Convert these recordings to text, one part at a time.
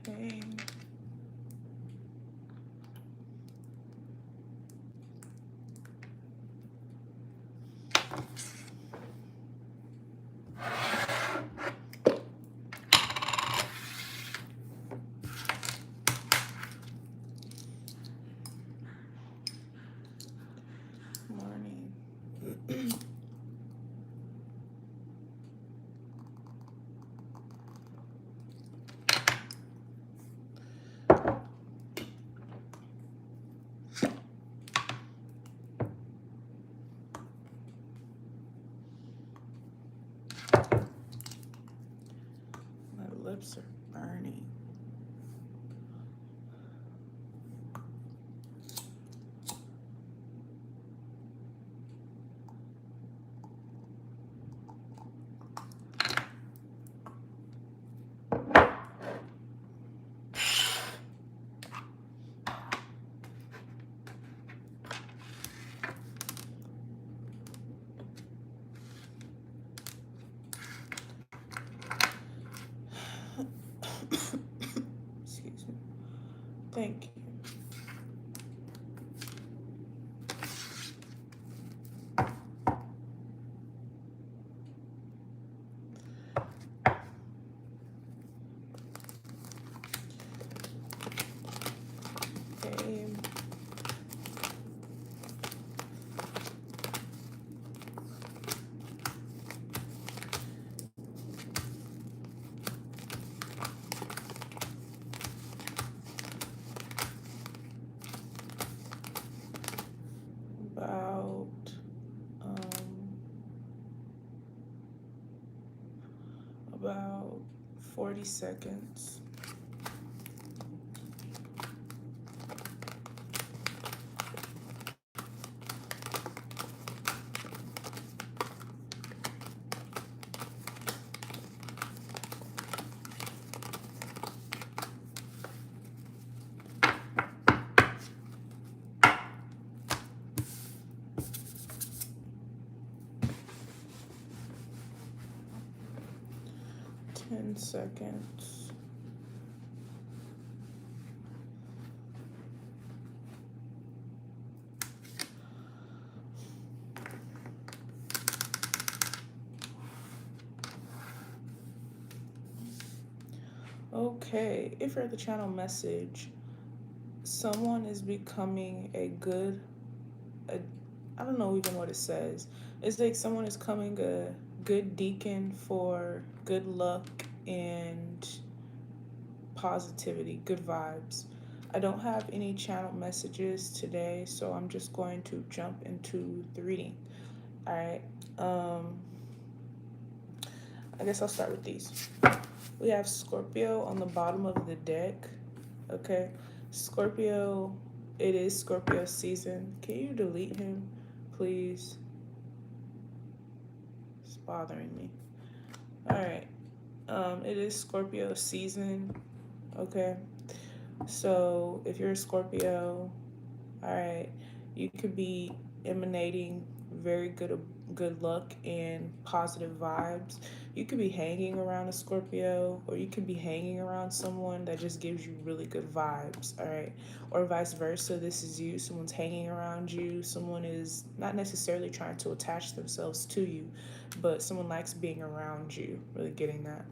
Okay. Morning. My lips are burning. Excuse me. Thank you. Okay. Um, about 40 seconds. Ten seconds. Okay, if you're at the channel message, someone is becoming I don't know even what it says. It's like someone is coming a good deacon for good luck and positivity, good vibes. I don't have any channel messages today, so I'm just going to jump into the reading. All right. I guess I'll start with these. We have Scorpio on the bottom of the deck. Okay. Scorpio, it is Scorpio season. Can you delete him, please? It's bothering me. All right. It is Scorpio season. Okay. So if you're a Scorpio, all right, you could be emanating very good luck and positive vibes. You could be hanging around a Scorpio, or you could be hanging around someone that just gives you really good vibes, all right? Or vice versa, this is you, someone's hanging around you, someone is not necessarily trying to attach themselves to you, but someone likes being around you, really getting that.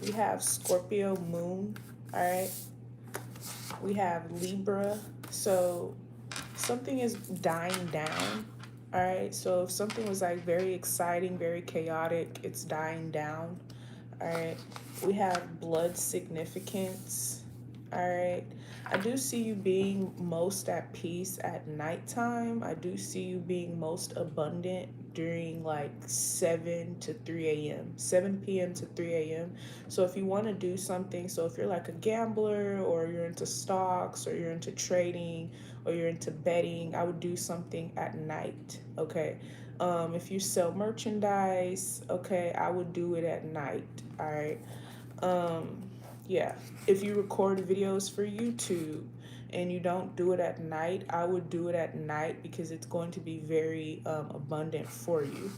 We have Scorpio moon, all right? We have Libra, so something is dying down, all right? So if something was like very exciting, very chaotic, it's dying down, all right? We have blood significance, All right. I do see you being most at peace at nighttime. I do see you being most abundant during like 7 to 3 a.m., 7 p.m. to 3 a.m. So if you want to do something, so if you're like a gambler or you're into stocks or you're into trading or you're into betting, I would do something at night. Okay. If you sell merchandise, okay, I would do it at night. All right. Um, yeah, if you record videos for YouTube and you don't do it at night, I would do it at night because it's going to be very abundant for you.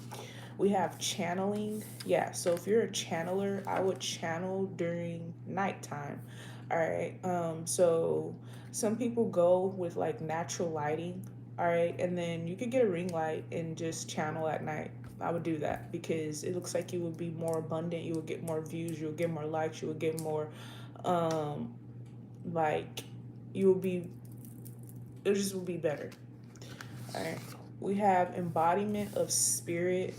We have channeling. Yeah, so if you're a channeler, I would channel during nighttime. All right. So some people go with like natural lighting. All right, and then you could get a ring light and just channel at night. I would do that because it looks like you would be more abundant. You would get more views. You would get more likes. You would get more, um, like, you would be. It just would be better. All right. We have embodiment of spirit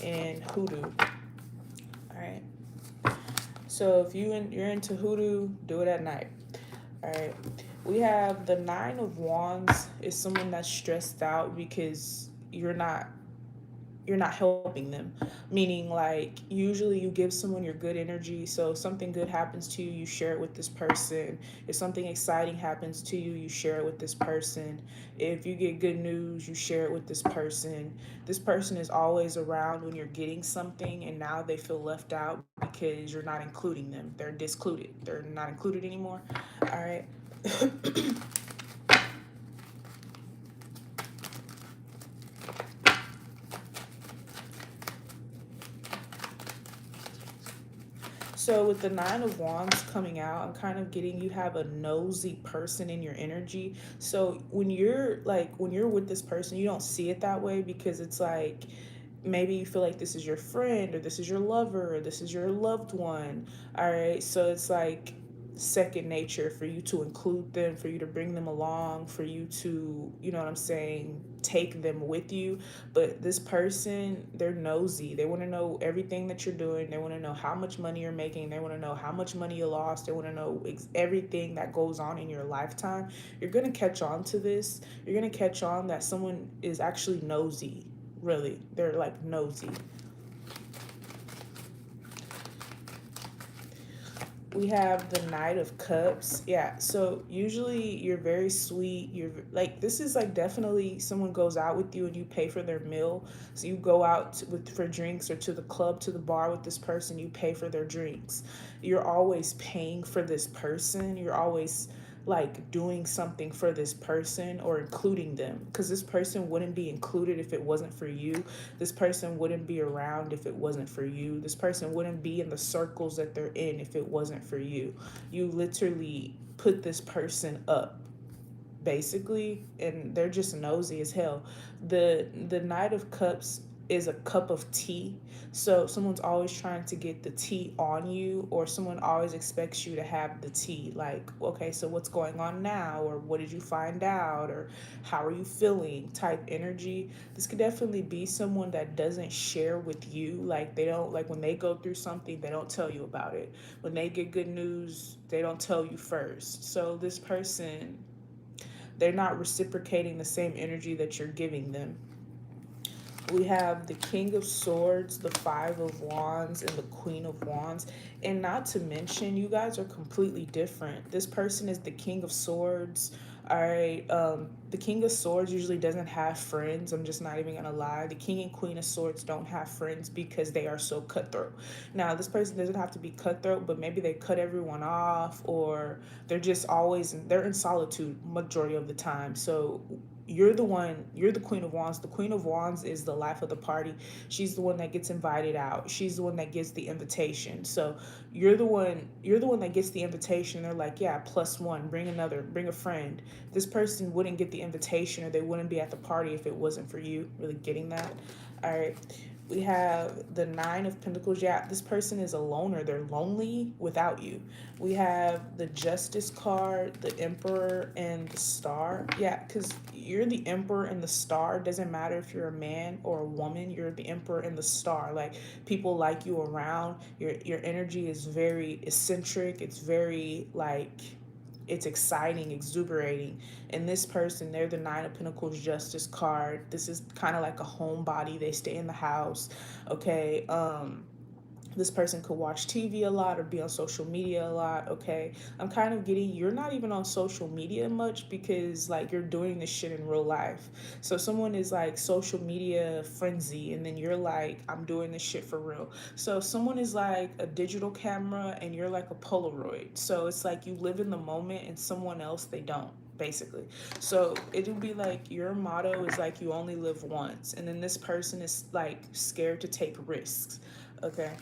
and hoodoo. All right. So if you're into hoodoo, do it at night. All right. We have the Nine of Wands is someone that's stressed out because you're not helping them, meaning like usually you give someone your good energy, so if something good happens to you, you share it with this person. If something exciting happens to you, you share it with this person. If you get good news, you share it with this person. This person is always around when you're getting something, and now they feel left out because you're not including them. They're discluded, they're not included anymore. All right. So with the Nine of Wands coming out, I'm kind of getting you have a nosy person in your energy. So when you're with this person, you don't see it that way because it's like maybe you feel like this is your friend or this is your lover or this is your loved one. All right. So it's like second nature for you to include them, for you to bring them along, for you to, you know what I'm saying, take them with you. But this person, they're nosy. They want to know everything that you're doing. They want to know how much money you're making. They want to know how much money you lost. They want to know everything that goes on in your lifetime. You're going to catch on to this. You're going to catch on that someone is actually nosy. Really, they're like nosy. We have the Knight of Cups. Yeah, so usually you're very sweet. You're like, this is like definitely someone goes out with you and you pay for their meal. So you go out with for drinks or to the club, to the bar with this person, you pay for their drinks. You're always paying for this person. You're always like doing something for this person or including them, because this person wouldn't be included if it wasn't for you. This person wouldn't be around if it wasn't for you. This person wouldn't be in the circles that they're in if it wasn't for you. You literally put this person up basically, and they're just nosy as hell. The Knight of Cups is a cup of tea. So someone's always trying to get the tea on you, or someone always expects you to have the tea. Like, okay, so what's going on now? Or what did you find out? Or how are you feeling? Type energy. This could definitely be someone that doesn't share with you. Like, they don't, like when they go through something, they don't tell you about it. When they get good news, they don't tell you first. So this person, they're not reciprocating the same energy that you're giving them. We have the King of Swords, the Five of Wands, and the Queen of Wands. And not to mention, you guys are completely different. This person is the King of Swords. All right. The King of Swords usually doesn't have friends. I'm just not even gonna lie. The King and Queen of Swords don't have friends because they are so cutthroat. Now, this person doesn't have to be cutthroat, but maybe they cut everyone off, or they're just always they're in solitude majority of the time. So you're the Queen of Wands. The Queen of Wands is the life of the party. She's the one that gets invited out. She's the one that gets the invitation. So you're the one that gets the invitation. They're like, yeah, plus one, bring another, bring a friend. This person wouldn't get the invitation, or they wouldn't be at the party if it wasn't for you. Really getting that? All right. We have the Nine of Pentacles. Yeah, this person is a loner. They're lonely without you. We have the Justice card, the Emperor, and the Star. Yeah, because you're the Emperor and the Star. Doesn't matter if you're a man or a woman. You're the Emperor and the Star. Like, people like you around. Your energy is very eccentric. It's very like it's exciting, exuberating. And this person, they're the Nine of Pentacles Justice card. This is kind of like a homebody. They stay in the house. Okay. This person could watch TV a lot or be on social media a lot. Okay, I'm kind of getting you're not even on social media much because like you're doing this shit in real life. So someone is like social media frenzy and then you're like, I'm doing this shit for real. So someone is like a digital camera and you're like a Polaroid. So it's like you live in the moment and someone else, they don't, basically. So it'll be like your motto is like you only live once, and then this person is like scared to take risks. Okay,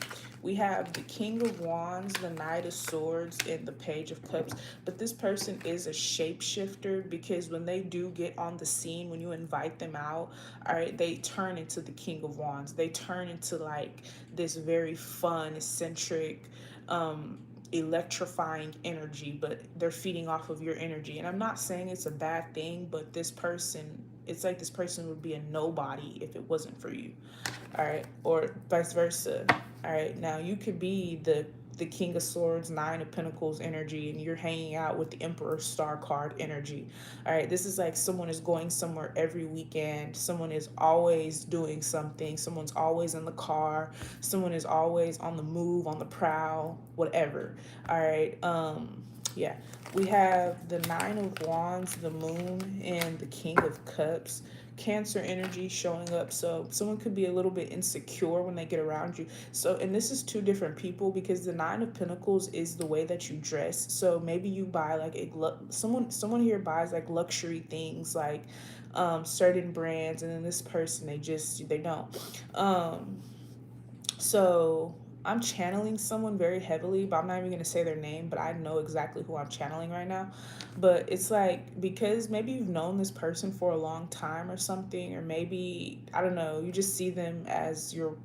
we have the King of Wands, the Knight of Swords, and the Page of Cups. But this person is a shapeshifter because when they do get on the scene, when you invite them out, all right, they turn into the King of Wands. They turn into like this very fun, eccentric, electrifying energy, but they're feeding off of your energy. And I'm not saying it's a bad thing, but this person, it's like this person would be a nobody if it wasn't for you. All right, or vice versa. All right, now you could be the King of Swords, Nine of Pentacles energy, and you're hanging out with the Emperor Star card energy. All right, this is like someone is going somewhere every weekend. Someone is always doing something. Someone's always in the car. Someone is always on the move, on the prowl, whatever. All right, yeah. We have the Nine of Wands, the Moon, and the King of Cups. Cancer energy showing up. So someone could be a little bit insecure when they get around you. So, and this is two different people because the Nine of Pentacles is the way that you dress. So maybe you buy like someone here buys like luxury things, like certain brands, and then this person, they don't. So I'm channeling someone very heavily, but I'm not even going to say their name, but I know exactly who I'm channeling right now. But it's like, because maybe you've known this person for a long time or something, or maybe, I don't know, you just see them as you're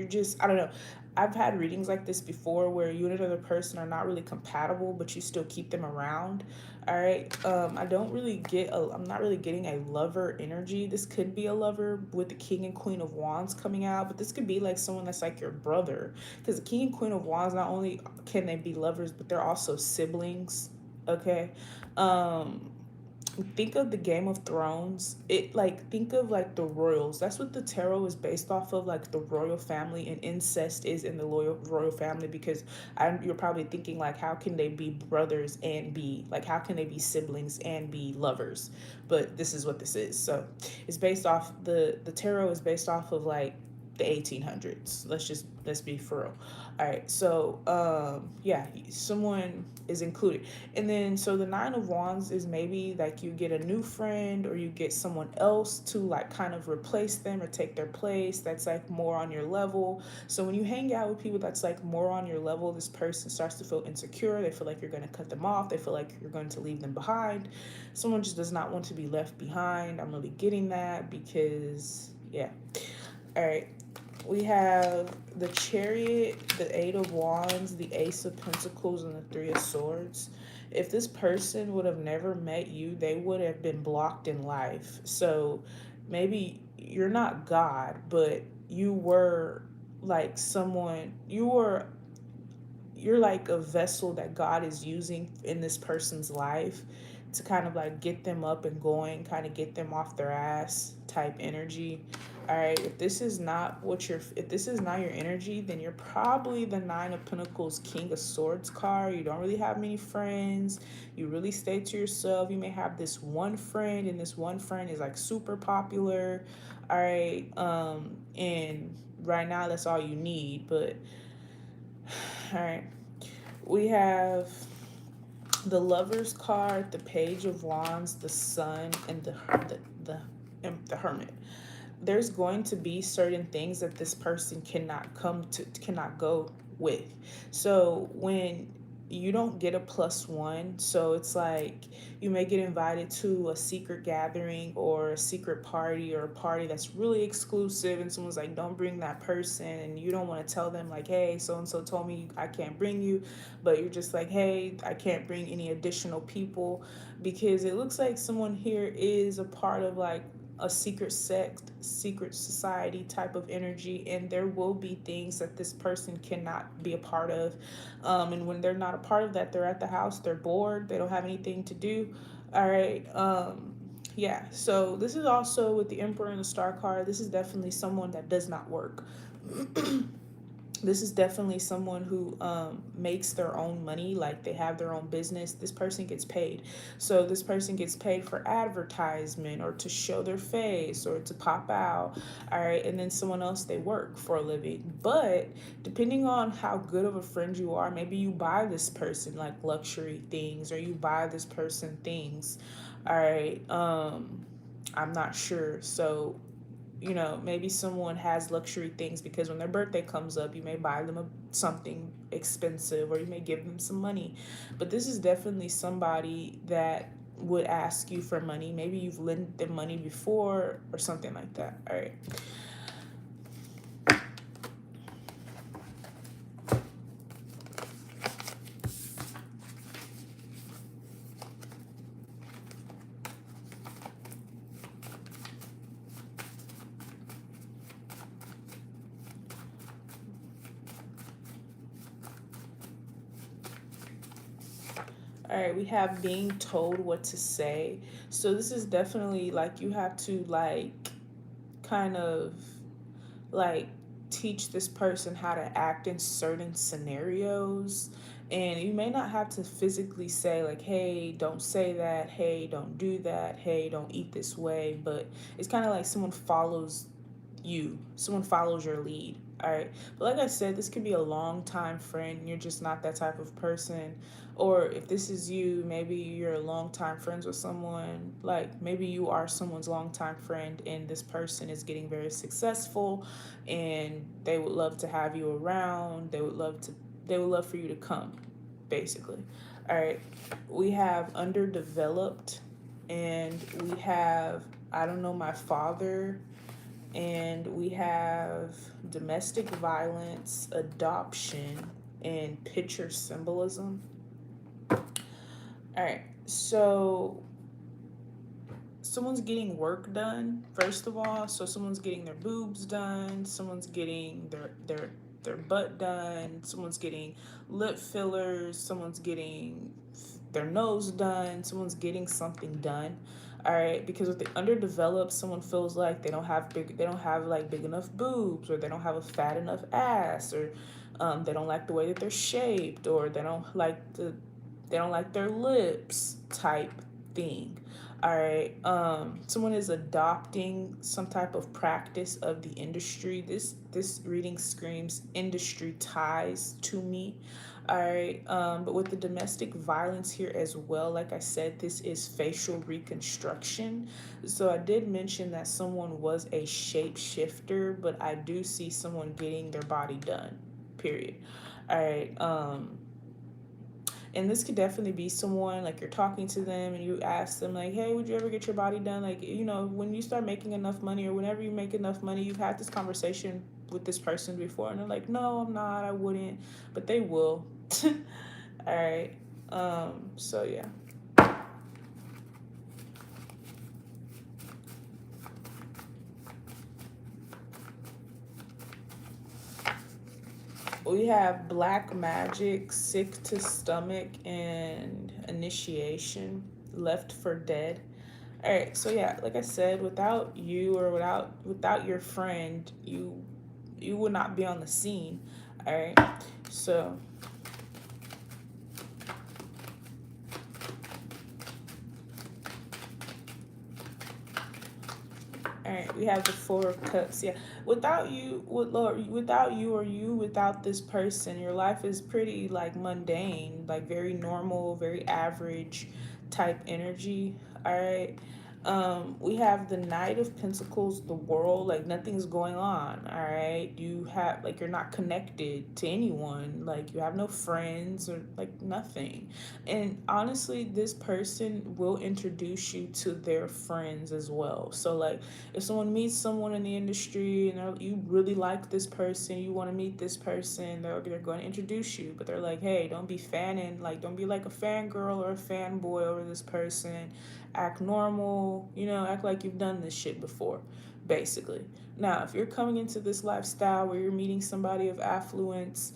just, I don't know. I've had readings like this before where you and another person are not really compatible, but you still keep them around. All right. I don't really I'm not really getting a lover energy. This could be a lover with the King and Queen of Wands coming out, but this could be like someone that's like your brother. Because the King and Queen of Wands, not only can they be lovers, but they're also siblings. Okay. Um, think of the Game of Thrones. It like think of like the royals. That's what the tarot is based off of, like the royal family, and incest is in the royal family because you're probably thinking like, how can they be brothers and be like, how can they be siblings and be lovers? But this is what this is. So it's based off the tarot is based off of like the 1800s. Let's be for real. All right, so yeah, someone is included. And then so the Nine of Wands is maybe like you get a new friend or you get someone else to like kind of replace them or take their place that's like more on your level. So when you hang out with people that's like more on your level, this person starts to feel insecure. They feel like you're going to cut them off. They feel like you're going to leave them behind. Someone just does not want to be left behind. I'm really getting that because yeah. All right, we have the Chariot, the Eight of Wands, the Ace of Pentacles, and the Three of Swords. If this person would have never met you, they would have been blocked in life. So maybe you're not God, but you were like you're like a vessel that God is using in this person's life to kind of like get them up and going, kind of get them off their ass type energy. All right, if this is not your energy, then you're probably the Nine of Pentacles, King of Swords card. You don't really have many friends. You really stay to yourself. You may have this one friend, and this one friend is like super popular. All right, and right now that's all you need. But all right, we have the Lovers card, the Page of Wands, the Sun, and the Hermit. There's going to be certain things that this person cannot go with. So when you don't get a +1, so it's like you may get invited to a secret gathering or a secret party or a party that's really exclusive, and someone's like, don't bring that person, and you don't want to tell them like, hey, so and so told me I can't bring you, but you're just like, hey, I can't bring any additional people, because it looks like someone here is a part of like a secret sect, secret society type of energy, and there will be things that this person cannot be a part of. And when they're not a part of that, they're at the house, they're bored, they don't have anything to do. All right. Yeah. So this is also with the Emperor and the Star card. This is definitely someone that does not work. This is definitely someone who makes their own money, like they have their own business. This person gets paid. So this person gets paid for advertisement or to show their face or to pop out. All right. And then someone else, they work for a living. But depending on how good of a friend you are, maybe you buy this person like luxury things or you buy this person things. All right. I'm not sure. So maybe someone has luxury things because when their birthday comes up, you may buy them something expensive or you may give them some money. But this is definitely somebody that would ask you for money. Maybe you've lent them money before or something like that. All right. All right, we have being told what to say. So this is definitely like you have to like kind of like teach this person how to act in certain scenarios. And you may not have to physically say like, hey, don't say that, hey, don't do that, hey, don't eat this way, but it's kind of like someone follows your lead. All right. But like I said, this could be a long time friend. You're just not that type of person. Or if this is you, maybe you're a long time friends with someone. Like maybe you are someone's long time friend and this person is getting very successful and they would love to have you around. They would love for you to come, basically. All right. We have underdeveloped and we have I don't know my father, and we have domestic violence, adoption, and picture symbolism. All right, so someone's getting work done, first of all. So someone's getting their boobs done, someone's getting their butt done, someone's getting lip fillers, someone's getting their nose done, someone's getting something done. All right, because with the underdeveloped, someone feels like they don't have like big enough boobs, or they don't have a fat enough ass, or they don't like the way that they're shaped, or they don't like their lips type thing. All right. Someone is adopting some type of practice of the industry. This reading screams industry ties to me. All right. But with the domestic violence here as well, like I said, this is facial reconstruction. So I did mention that someone was a shapeshifter, but I do see someone getting their body done. Period. All right. And this could definitely be someone like you're talking to them and you ask them like, hey, would you ever get your body done? Like, when you start making enough money or whenever you make enough money, you've had this conversation with this person before and they're like, no, I'm not, I wouldn't, but they will. All right. So yeah. We have black magic, sick to stomach, and initiation, left for dead. All right, so yeah, like I said, without you or without your friend, you would not be on the scene. All right, so all right, we have the Four of Cups. Yeah, without you or you without this person, your life is pretty like mundane, like very normal, very average type energy. All right. We have the Knight of Pentacles, the World, like nothing's going on. All right, you have like you're not connected to anyone, like you have no friends or like nothing. And honestly, this person will introduce you to their friends as well. So like if someone meets someone in the industry and you really like this person, you want to meet this person, they're going to introduce you, but they're like, hey, don't be fanning, like don't be like a fangirl or a fanboy over this person. Act normal, normal, act like you've done this shit before, basically. Now, if you're coming into this lifestyle where you're meeting somebody of affluence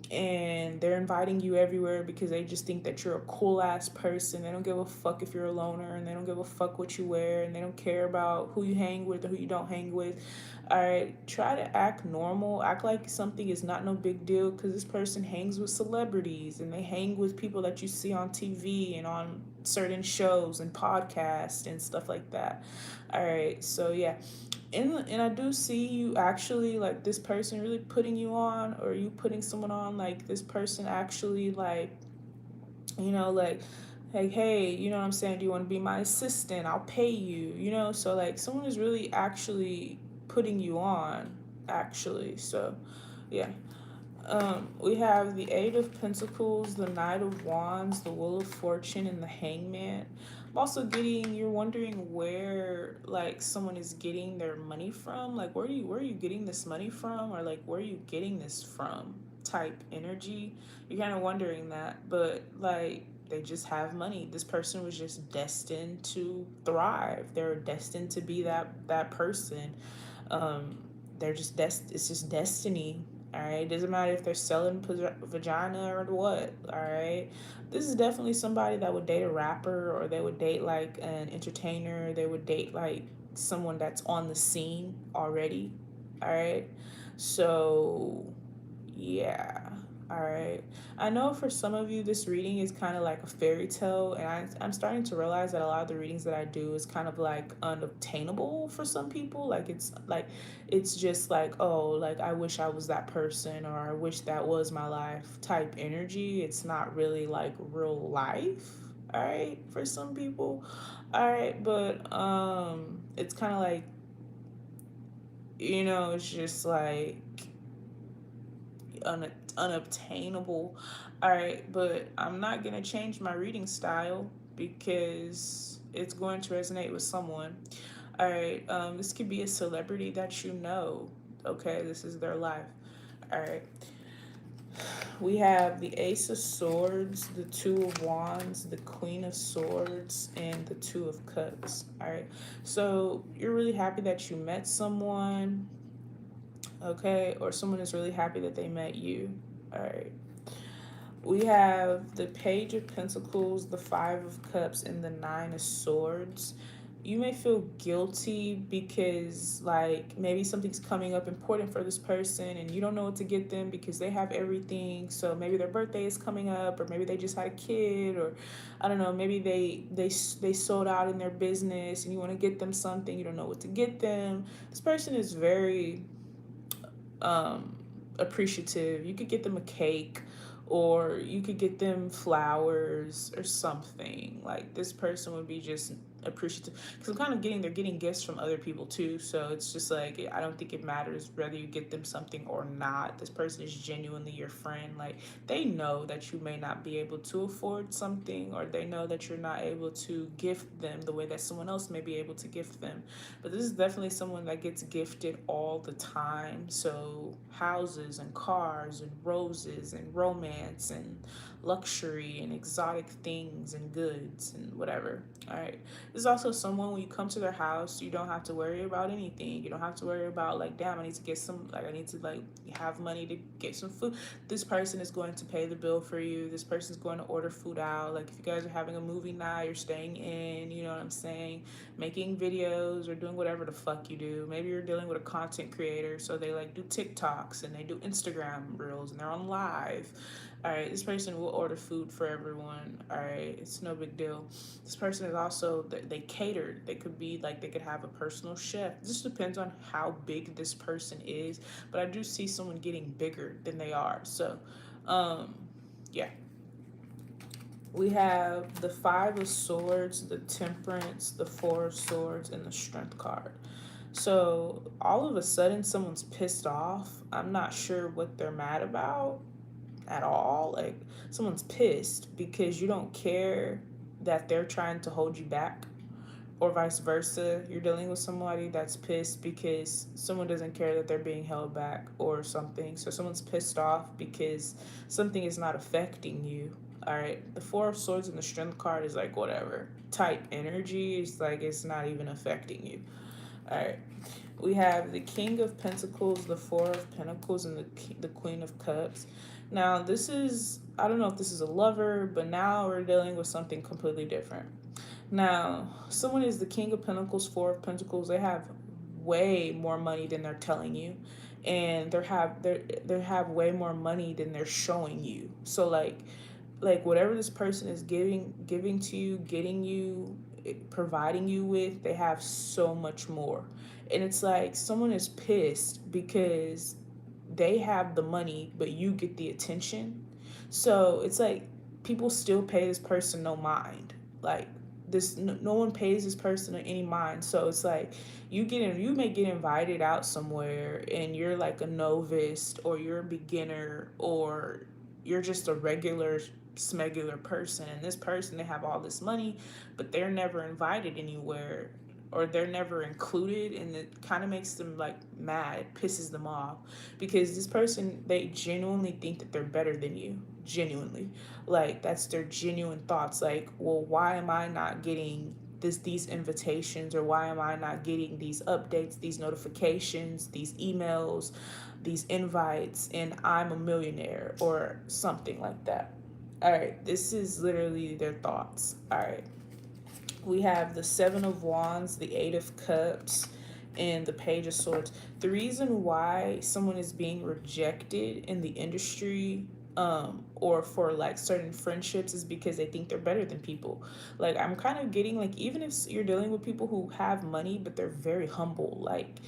and they're inviting you everywhere because they just think that you're a cool ass person, they don't give a fuck if you're a loner, and they don't give a fuck what you wear, and they don't care about who you hang with or who you don't hang with. All right, try to act normal, act like something is not no big deal, because this person hangs with celebrities and they hang with people that you see on TV and on certain shows and podcasts and stuff like that. All right, so yeah, and I do see you actually, like, this person really putting you on, or you putting someone on, like this person actually, like, like, hey, you know what I'm saying, do you want to be my assistant, I'll pay you, so like someone is really actually putting you on, actually. So yeah. We have the Eight of Pentacles, the Knight of Wands, the Wheel of Fortune, and the Hangman. I'm also getting, you're wondering where, like, someone is getting their money from. Like, where are you getting this money from, or like where are you getting this from? Type energy. You're kind of wondering that, but like they just have money. This person was just destined to thrive. They're destined to be that person. Um, they're just it's just destiny. All right, doesn't matter if they're selling vagina or what. All right, this is definitely somebody that would date a rapper, or they would date like an entertainer. They would date like someone that's on the scene already. All right, so yeah. All right. I know for some of you, this reading is kind of like a fairy tale, and I'm starting to realize that a lot of the readings that I do is kind of like unobtainable for some people. It's just like, oh, like I wish I was that person, or I wish that was my life type energy. It's not really like real life. All right, for some people. All right, but it's kind of like, it's just like unobtainable. All right, but I'm not going to change my reading style because it's going to resonate with someone. All right, this could be a celebrity that you know. Okay, this is their life. All right. We have the Ace of Swords, the Two of Wands, the Queen of Swords, and the Two of Cups. All right. So you're really happy that you met someone, okay? Or someone is really happy that they met you. All right. We have the Page of Pentacles, the Five of Cups, and the Nine of Swords. You may feel guilty because, like, maybe something's coming up important for this person and you don't know what to get them because they have everything. So maybe their birthday is coming up, or maybe they just had a kid, or I don't know, maybe they sold out in their business and you want to get them something, you don't know what to get them. This person is very appreciative. You could get them a cake, or you could get them flowers or something. Like, this person would be just appreciative, because I'm kind of getting, they're getting gifts from other people too, so it's just like, I don't think it matters whether you get them something or not. This person is genuinely your friend. Like, they know that you may not be able to afford something, or they know that you're not able to gift them the way that someone else may be able to gift them, but this is definitely someone that gets gifted all the time. So houses and cars and roses and romance and luxury and exotic things and goods and whatever. All right. This is also someone, when you come to their house, you don't have to worry about anything. You don't have to worry about, like, damn, I need to get some, like, I need to, like, have money to get some food. This person is going to pay the bill for you. This person is going to order food out. Like, if you guys are having a movie night, you're staying in, you know what I'm saying, making videos or doing whatever the fuck you do. Maybe you're dealing with a content creator, so they, like, do TikToks and they do Instagram reels and they're on live. All right, this person will order food for everyone. All right, it's no big deal. This person is also, they cater. They could be like, they could have a personal chef. This depends on how big this person is, but I do see someone getting bigger than they are. So, yeah. We have the Five of Swords, the Temperance, the Four of Swords, and the Strength card. So all of a sudden, someone's pissed off. I'm not sure what they're mad about at all. Like, someone's pissed because you don't care that they're trying to hold you back, or vice versa. You're dealing with somebody that's pissed because someone doesn't care that they're being held back or something. So someone's pissed off because something is not affecting you. All right, the Four of Swords and the Strength card is like whatever type energy. It's like it's not even affecting you. All right, we have the King of Pentacles, the Four of Pentacles, and the Queen of Cups. Now this is, I don't know if this is a lover, but now we're dealing with something completely different. Now, someone is the King of Pentacles, Four of Pentacles. They have way more money than they're telling you, and they have way more money than they're showing you. So like whatever this person is giving to you, getting you, providing you with, they have so much more. And it's like someone is pissed because they have the money but you get the attention. So it's like people still pay this person no mind. Like this, no one pays this person any mind. So it's like you may get invited out somewhere and you're like a novice or you're a beginner or you're just a regular smegular person, and this person, they have all this money but they're never invited anywhere or they're never included, and it kind of makes them like mad. It pisses them off because this person, they genuinely think that they're better than you. Genuinely, like that's their genuine thoughts. Like, well, why am I not getting these invitations, or why am I not getting these updates, these notifications, these emails, these invites, and I'm a millionaire or something like that. All right, this is literally their thoughts. All right, we have the Seven of Wands, the Eight of Cups, and the Page of Swords. The reason why someone is being rejected in the industry, or for like certain friendships, is because they think they're better than people. Like I'm kind of getting like, even if you're dealing with people who have money but they're very humble, like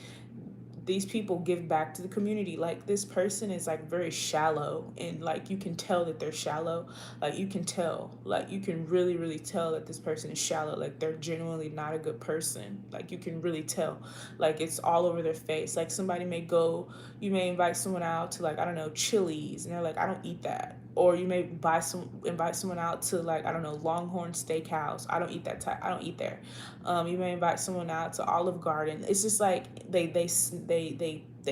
these people give back to the community. Like this person is like very shallow, and like you can tell that they're shallow. Like you can tell, like you can really tell that this person is shallow. Like they're genuinely not a good person. Like you can really tell. Like it's all over their face. Like somebody may go, you may invite someone out to, like, I don't know, Chili's, and they're like, I don't eat that. Or you may invite someone out to, like, I don't know, Longhorn Steakhouse. I don't eat that type. I don't eat there. You may invite someone out to Olive Garden. It's just like they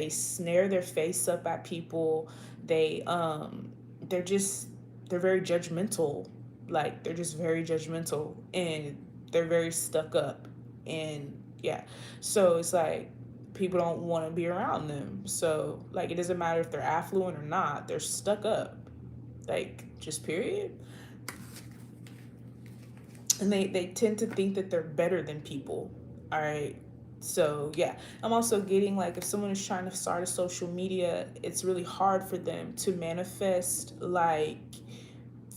snare their face up at people. They're just, they're very judgmental. Like they're just very judgmental, and they're very stuck up. And yeah, so it's like people don't want to be around them. So like it doesn't matter if they're affluent or not. They're stuck up. Like just period. And they tend to think that they're better than people. All right, so yeah, I'm also getting like if someone is trying to start a social media, it's really hard for them to manifest like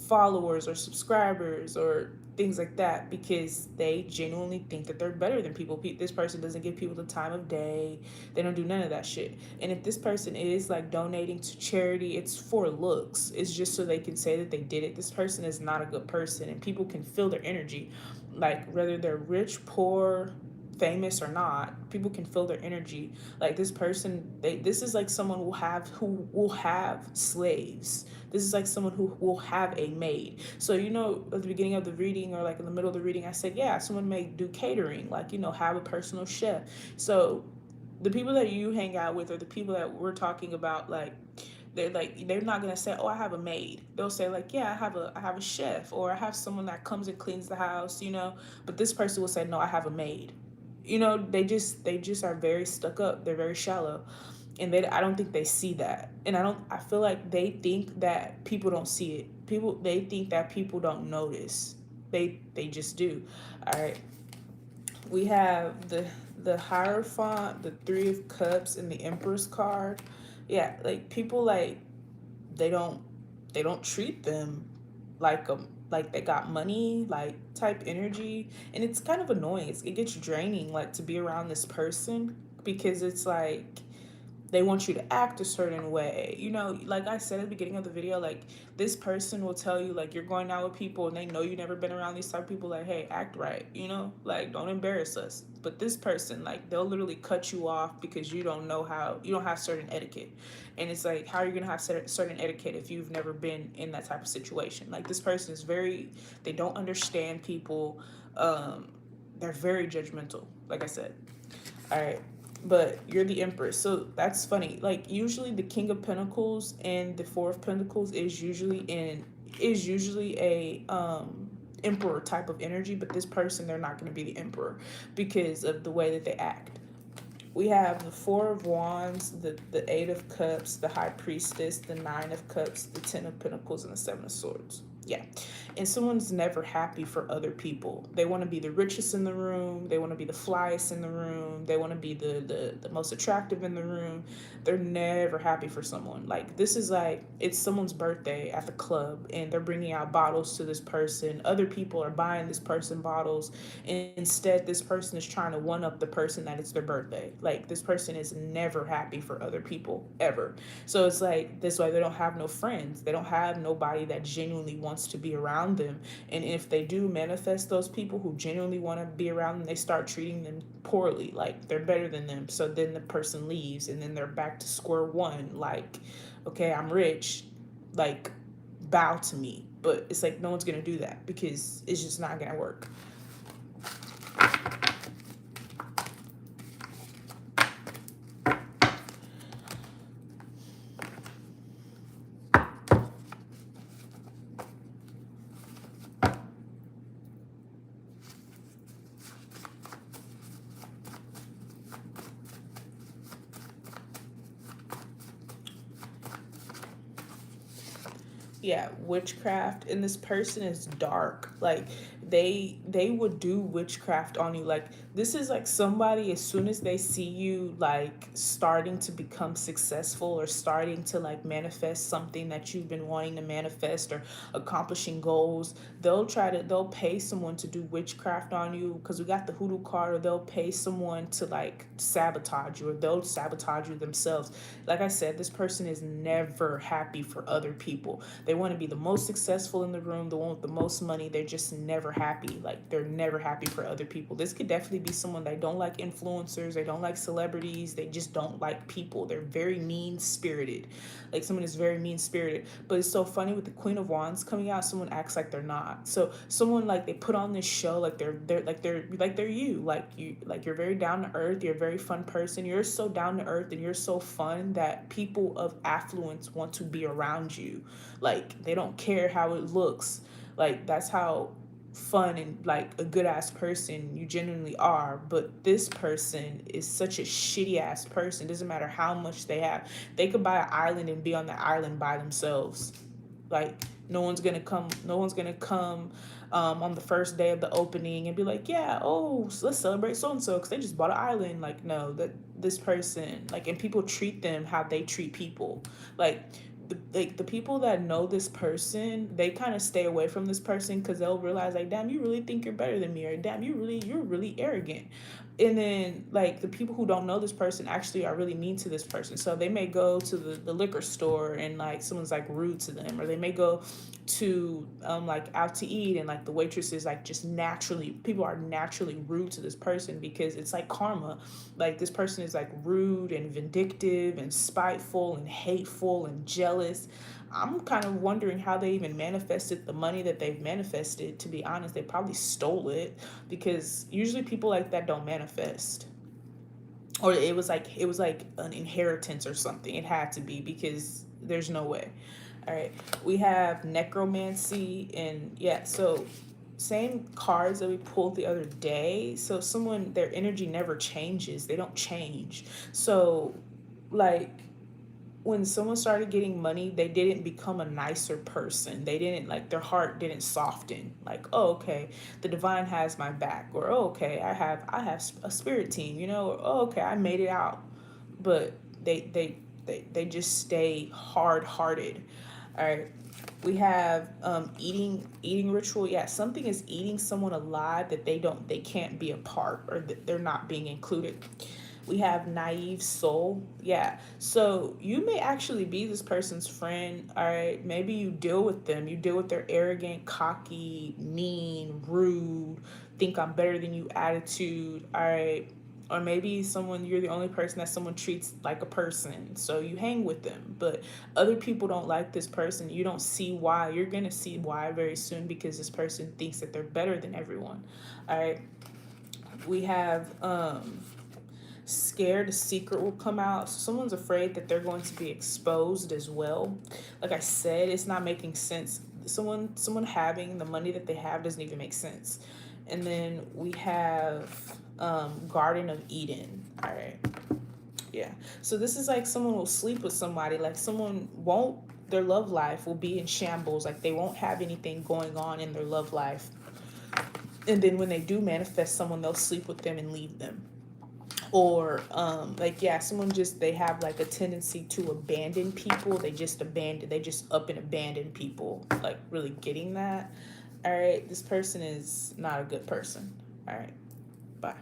followers or subscribers or things like that, because they genuinely think that they're better than people. This person doesn't give people the time of day. They don't do none of that shit. And if this person is like donating to charity, it's for looks. It's just so they can say that they did it. This person is not a good person, and people can feel their energy. Like whether they're rich, poor, famous or not, people can feel their energy. Like this person, this is like someone who will have slaves. This is like someone who will have a maid. So you know, at the beginning of the reading or like in the middle of the reading, I said, yeah, someone may do catering, like, you know, have a personal chef. So the people that you hang out with, or the people that we're talking about, like they're not gonna say, oh, I have a maid. They'll say like, yeah, I have a chef, or I have someone that comes and cleans the house, you know. But this person will say, no, I have a maid. You know, they just are very stuck up. They're very shallow, and I don't think they see that. And I feel like they think that people don't see it. They think that people don't notice. They just do. All right, we have the Hierophant, the Three of Cups, and the Empress card. Yeah, like people, like they don't they don't treat them like they got money, like type energy. And it's kind of annoying. It gets draining, like to be around this person, because it's like they want you to act a certain way. You know, like I said at the beginning of the video, like this person will tell you, like, you're going out with people and they know you've never been around these type of people, like, hey, act right, you know, like don't embarrass us. But this person, like, they'll literally cut you off because you don't know how, you don't have certain etiquette. And it's like, how are you gonna have certain etiquette if you've never been in that type of situation? Like this person is very, they don't understand people. They're very judgmental, like I said. All right, but you're the Empress, so that's funny. Like usually the King of Pentacles and the Four of Pentacles is usually is usually a emperor type of energy, but this person, they're not going to be the emperor because of the way that they act. We have the Four of Wands, the Eight of Cups, the High Priestess, the Nine of Cups, the Ten of Pentacles, and the Seven of Swords. Yeah. And someone's never happy for other people. They want to be the richest in the room. They want to be the flyest in the room. They want to be the most attractive in the room. They're never happy for someone. Like, this is like, it's someone's birthday at the club and they're bringing out bottles to this person. Other people are buying this person bottles. And instead, this person is trying to one up the person that it's their birthday. Like, this person is never happy for other people, ever. So it's like, this way they don't have no friends. They don't have nobody that genuinely wants to be around them. And if they do manifest those people who genuinely want to be around them, they start treating them poorly, like they're better than them. So then the person leaves and then they're back to square one, like, okay, I'm rich, like, bow to me. But it's like, no one's gonna do that because it's just not gonna work. Yeah, witchcraft, and this person is dark. Like, they would do witchcraft on you. Like, this is like somebody, as soon as they see you like starting to become successful or starting to like manifest something that you've been wanting to manifest or accomplishing goals, they'll pay someone to do witchcraft on you, because we got the hoodoo card. Or they'll pay someone to like sabotage you, or they'll sabotage you themselves. Like I said, this person is never happy for other people. They want to be the most successful in the room, the one with the most money. They're just never happy. Like, they're never happy for other people. This could definitely be someone that don't like influencers. They don't like celebrities. They just don't like people. They're very mean spirited. Like, someone is very mean spirited. But it's so funny with the Queen of Wands coming out, someone acts like they're not. So someone, like, they put on this show like they're you. Like you're very down to earth. You're a very fun person. You're so down to earth and you're so fun that people of affluence want to be around you. Like, they don't care how it looks. Like, that's how fun and like a good ass person you genuinely are. But this person is such a shitty ass person. Doesn't matter how much they have. They could buy an island and be on the island by themselves. Like, no one's gonna come on the first day of the opening and be like, yeah, oh, so let's celebrate so and so because they just bought an island. Like, no, that this person, like, and people treat them how they treat people. Like, the people that know this person, they kind of stay away from this person because they'll realize, like, damn, you really think you're better than me, or damn, you're really arrogant. And then, like, the people who don't know this person actually are really mean to this person. So they may go to the liquor store and like someone's like rude to them, or they may go to like out to eat and like the waitress is like just naturally, people are naturally rude to this person because it's like karma. Like, this person is like rude and vindictive and spiteful and hateful and jealous. I'm kind of wondering how they even manifested the money that they've manifested. To be honest, they probably stole it, because usually people like that don't manifest. Or it was like an inheritance or something. It had to be, because there's no way. All right, we have necromancy, and yeah, so same cards that we pulled the other day. So someone, their energy never changes. They don't change. So, like, when someone started getting money, they didn't become a nicer person. They didn't, like, their heart didn't soften. Like, oh, okay, the divine has my back, or oh, okay, I have a spirit team, or oh, okay, I made it out. But they just stay hard hearted. All right. We have eating ritual. Yeah, something is eating someone alive that they can't be a part, or that they're not being included. We have naive soul. Yeah. So you may actually be this person's friend. All right. Maybe you deal with them. You deal with their arrogant, cocky, mean, rude, think I'm better than you attitude. All right. Or maybe you're the only person that someone treats like a person. So you hang with them. But other people don't like this person. You don't see why. You're going to see why very soon, because this person thinks that they're better than everyone. All right. We have scared a secret will come out. So someone's afraid that they're going to be exposed as well. Like I said, it's not making sense. someone having the money that they have doesn't even make sense. And then we have Garden of Eden. All right. Yeah. So this is like someone will sleep with somebody, like someone won't, their love life will be in shambles, like they won't have anything going on in their love life. And then when they do manifest someone, they'll sleep with them and leave them. Or like, yeah, someone just, they have like a tendency to abandon people. They just up and abandon people, like really getting that. All right, this person is not a good person. All right, bye.